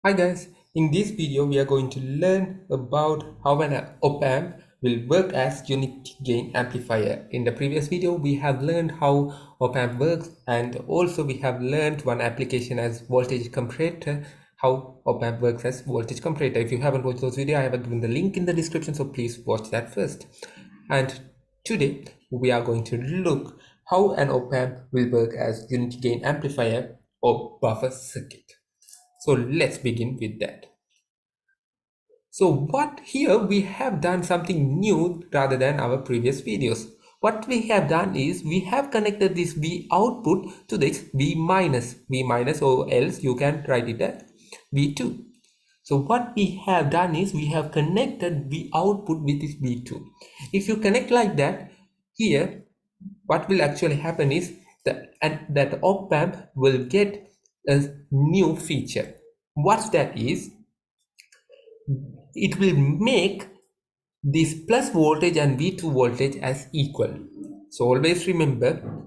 Hi guys, in this video we are going to learn about how an op-amp will work as unity gain amplifier. In the previous video we have learned how op-amp works, and also we have learned one application as voltage comparator, how op-amp works as voltage comparator. If you haven't watched those videos, I have given the link in the description, so please watch that first. And today we are going to look how an op-amp will work as unity gain amplifier or buffer circuit. So let's begin with that. So what here we have done something new rather than our previous videos. What we have done is we have connected this V output to this V minus, or else you can write it as V2. So what we have done is we have connected V output with this V2. If you connect like that, here what will actually happen is that op-amp will get a new feature. What that is, it will make this plus voltage and V2 voltage as equal. So always remember,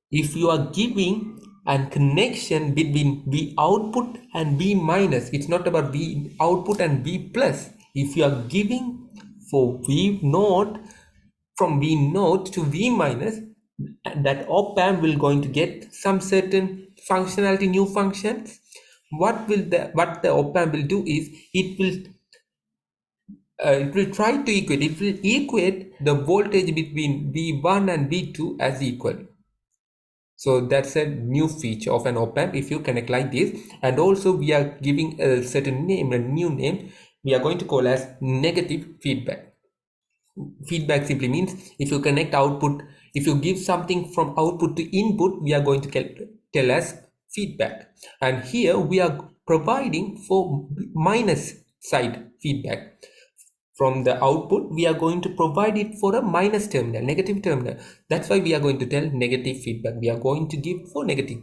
if you are giving a connection between V output and V minus, it's not about V output and V plus. If you are giving for V naught, from V naught to V minus, that op amp will going to get some certain functionality, new functions. What the op amp will do is it will try to equate the voltage between V1 and V2 as equal. So that's a new feature of an op-amp if you connect like this. And also we are giving a certain name, a new name we are going to call as negative feedback. Feedback simply means if you connect output, if you give something from output to input, we are going to tell as feedback. And here we are providing for minus side feedback. From the output, we are going to provide it for a minus terminal, negative terminal. That's why we are going to tell negative feedback. We are going to give for negative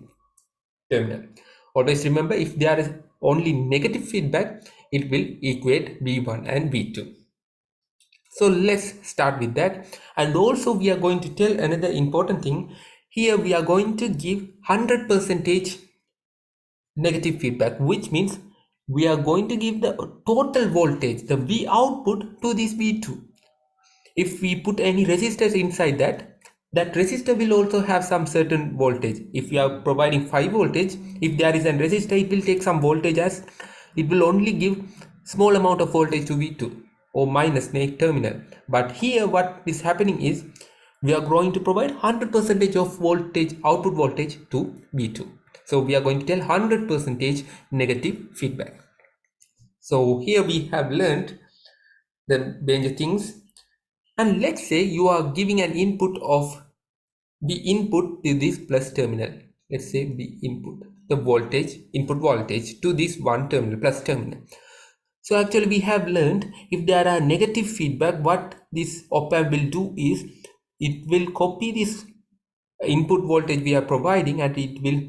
terminal. Always remember, if there is only negative feedback, it will equate V1 and V2. So let's start with that. And also we are going to tell another important thing. Here we are going to give 100% negative feedback, which means we are going to give the total voltage, the V output, to this V2. If we put any resistors inside that resistor will also have some certain voltage. If we are providing 5 voltage, if there is a resistor, it will take some voltage, as it will only give small amount of voltage to V2 or minus terminal. But here what is happening is we are going to provide 100% of voltage, output voltage, to V2. So we are going to tell 100% negative feedback. So here we have learned the major things. And let's say you are giving an input of the input to this plus terminal. Let's say the input, the voltage, input voltage to this one terminal, plus terminal. So actually we have learned, if there are negative feedback, what this op-amp will do is it will copy this input voltage we are providing and it will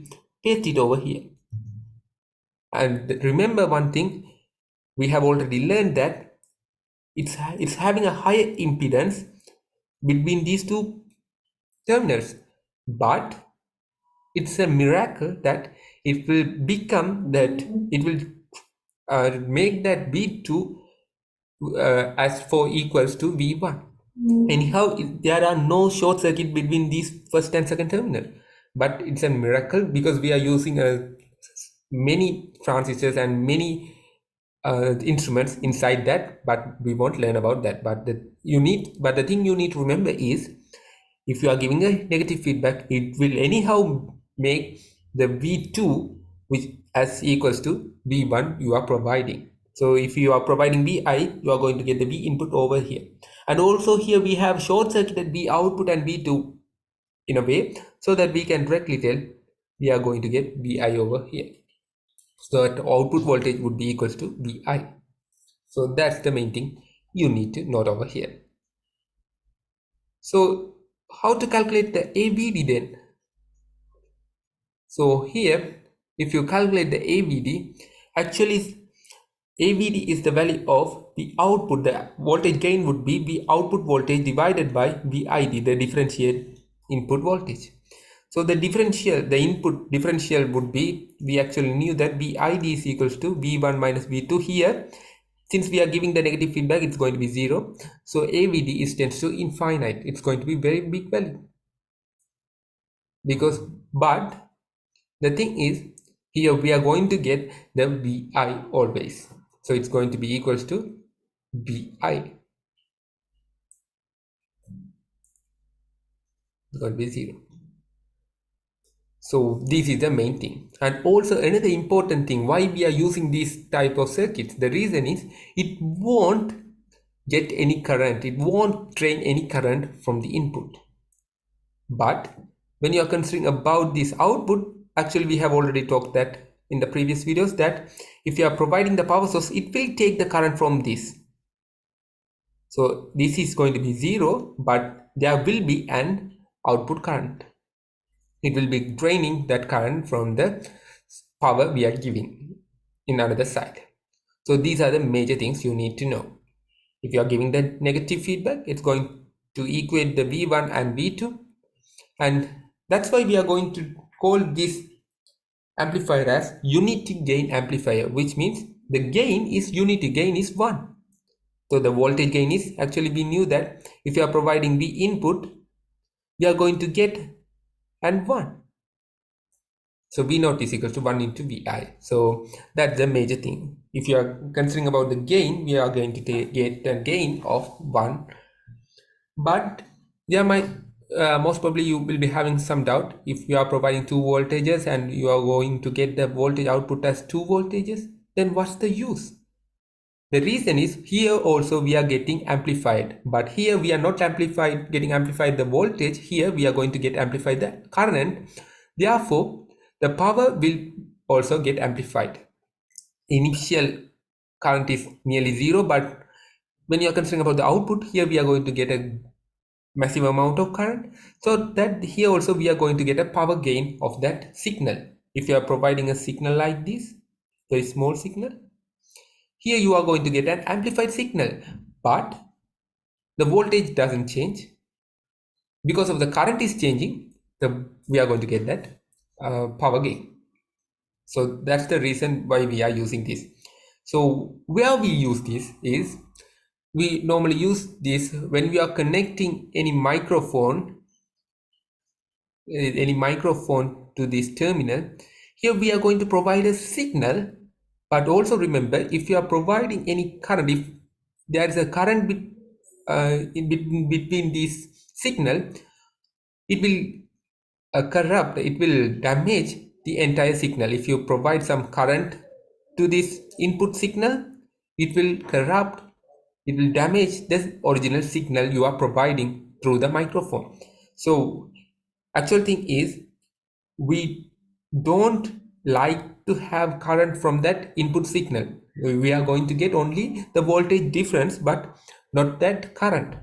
paste it over here. And remember one thing, we have already learned that it's having a higher impedance between these two terminals, but it's a miracle that it will become that it will make that V2 as 4 equals to V1. Anyhow, there are no short circuit between these first and second terminal, but it's a miracle because we are using many transistors and many instruments inside that, but we won't learn about that. But the thing you need to remember is, if you are giving a negative feedback, it will anyhow make the V2 which as equals to V1 you are providing. So if you are providing Vi, you are going to get the V input over here. And also here we have short circuited V output and V2 in a way, so that we can directly tell we are going to get Vi over here. So that output voltage would be equals to Vi. So that's the main thing you need to note over here. So how to calculate the AVD then? So here, if you calculate the AVD, actually AVD is the value of the output. The voltage gain would be the output voltage divided by VID, the differential input voltage. So the differential, the input differential would be, we actually knew that Vid is equals to V1 minus V2 here. Since we are giving the negative feedback, it's going to be 0. So AVD is tends to infinite. It's going to be very big value. Because, but the thing is, here we are going to get the Vi always. So it's going to be equals to Vi. It's going to be 0. So this is the main thing. And also another important thing why we are using this type of circuits. The reason is it won't get any current. It won't drain any current from the input. But when you are considering about this output, actually we have already talked that in the previous videos, that if you are providing the power source, it will take the current from this. So this is going to be 0, but there will be an output current. It will be draining that current from the power we are giving in another side. So these are the major things you need to know. If you are giving the negative feedback, it's going to equate the V1 and V2. And that's why we are going to call this amplifier as unity gain amplifier, which means the gain is unity, gain is 1. So the voltage gain is, actually we knew that if you are providing V input, we are going to get and 1. So V naught is equal to 1 into Vi. So that's the major thing. If you are considering about the gain, we are going to get a gain of 1. But there might, most probably you will be having some doubt. If you are providing 2 voltages and you are going to get the voltage output as 2 voltages, then what's the use? The reason is here also we are getting amplified, but here we are not getting amplified the voltage. Here we are going to get amplified the current. Therefore, the power will also get amplified. Initial current is nearly 0, but when you are considering about the output, here we are going to get a massive amount of current. So that here also we are going to get a power gain of that signal. If you are providing a signal like this, very small signal, here you are going to get an amplified signal, but the voltage doesn't change. Because of the current is changing, we are going to get that power gain. So that's the reason why we are using this. So where we use this is, we normally use this when we are connecting any microphone to this terminal. Here we are going to provide a signal, but also remember, if you are providing any current, if there is a current in between this signal, it will corrupt, it will damage the entire signal. If you provide some current to this input signal, it will corrupt, it will damage the original signal you are providing through the microphone. So actual thing is, we don't like to have current from that input signal. We are going to get only the voltage difference, but not that current.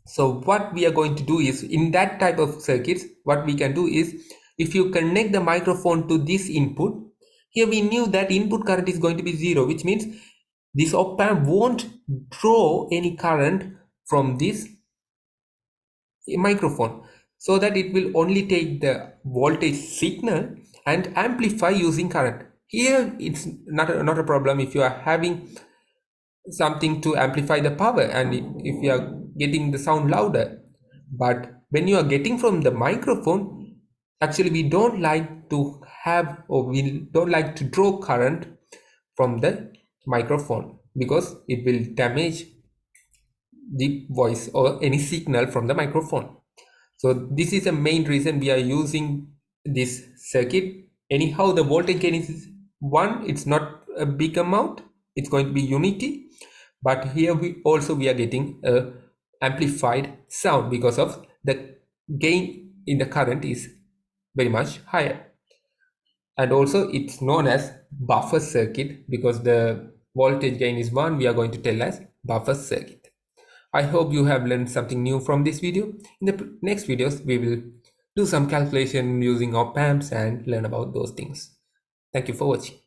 So what we are going to do is, in that type of circuits, what we can do is, if you connect the microphone to this input, here we knew that input current is going to be 0, which means this op-amp won't draw any current from this microphone, so that it will only take the voltage signal and amplify using current. Here it's not a problem if you are having something to amplify the power and if you are getting the sound louder. But when you are getting from the microphone, actually we don't like to have, or we don't like to draw current from the microphone, because it will damage the voice or any signal from the microphone. So this is the main reason we are using this circuit. Anyhow, the voltage gain is 1. It's not a big amount. It's going to be unity. But here we are getting a amplified sound because of the gain in the current is very much higher. And also it's known as buffer circuit, because the voltage gain is 1. We are going to tell as buffer circuit. I hope you have learned something new from this video. In the next videos, we will do some calculation using op amps and learn about those things. Thank you for watching.